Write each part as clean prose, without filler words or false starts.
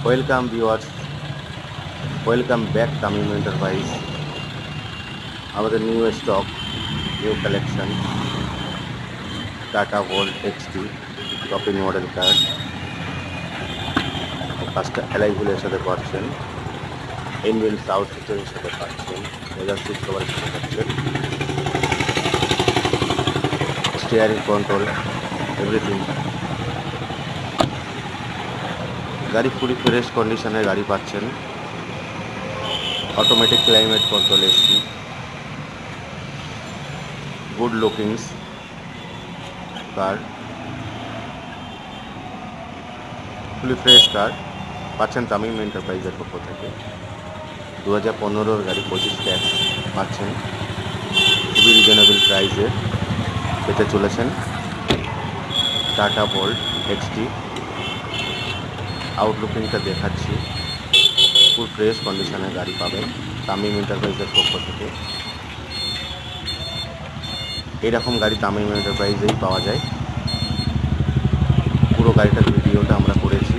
Welcome viewers, welcome back Tamim Enterprise. আমাদের new stock, new collection Tata Bolt XT topping model car. কাজটা alloy হুইলের সাথে পাচ্ছেন, ইনবিল্ট সাউন্ড সিস্টেমের সাথে পাচ্ছেন, লেজার সিট কভারের সাথে পাচ্ছেন, স্টিয়ারিং কন্ট্রোল, এভরিথিং। গাড়ি ফুলি ফ্রেশ কন্ডিশনের গাড়ি পাচ্ছেন। Automatic climate control AC, good lookings car, fully fresh car পাচ্ছেন তামিম এন্টারপ্রাইজের পক্ষ থেকে। 2015 গাড়ি 25 ট্যাক্স পাচ্ছেন, খুবই রিজনেবল প্রাইসে পেতে চলেছেন। টাটা ভোল্ট এক্সটি আউটলুকিংটা দেখাচ্ছি, ফুল ফ্রেশ কন্ডিশনের গাড়ি পাবেন তামিম এন্টারপ্রাইজের পক্ষ থেকে। এইরকম গাড়ি তামিম এন্টারপ্রাইজেই পাওয়া যায়। পুরো গাড়িটার ভিডিওটা আমরা করেছি,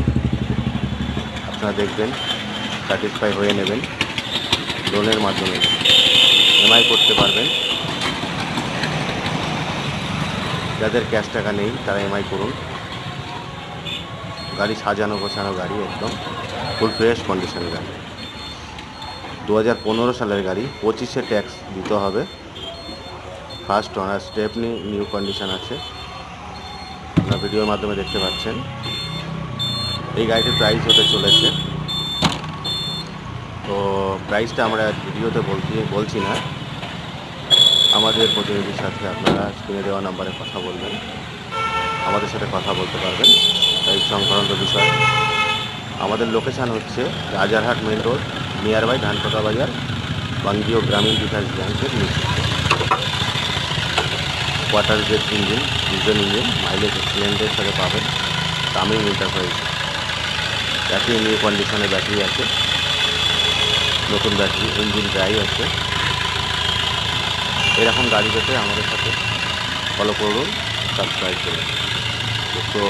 আপনারা দেখবেন, স্যাটিসফাই হয়ে নেবেন। লোনের মাধ্যমে এমআই করতে পারবেন। যাদের ক্যাশ টাকা নেই তারা এমআই করুন। গাড়ি সাজানো গোছানো গাড়ি, একদম ফুল ফ্রেশ কন্ডিশনের গাড়ি। 2015 সালের গাড়ি, 25-এ ট্যাক্স দিতে হবে। First owner, Stepney new condition আছে, আপনারা ভিডিওর মাধ্যমে দেখতে পাচ্ছেন। এই গাড়িটির প্রাইস হতে চলেছে, তো প্রাইসটা আমরা ভিডিওতে বলছি না। আমাদের প্রতিনিধির সাথে আপনারা স্ক্রিনে দেওয়া নাম্বারে কথা বলবেন, আমাদের সাথে কথা বলতে পারবেন প্রাইস সংক্রান্ত বিষয়। আমাদের লোকেশান হচ্ছে Rajarhat main road, near by Dhankota Bazar, Bangiya Gramin Vikash ব্যাংকের নিচে। Quadrajet engine, diesel engine, mileage এক্সিলেন্টের সাথে পাবেন তামিম এন্টারপ্রাইজ। ব্যাটারি নিউ কন্ডিশনে ব্যাটারি আছে, নতুন ব্যাটারি, ইঞ্জিন ড্রাই আছে। এরকম গাড়ি পেতে আমাদের সাথে ফলো করুন, সাবস্ক্রাইব করুন। তো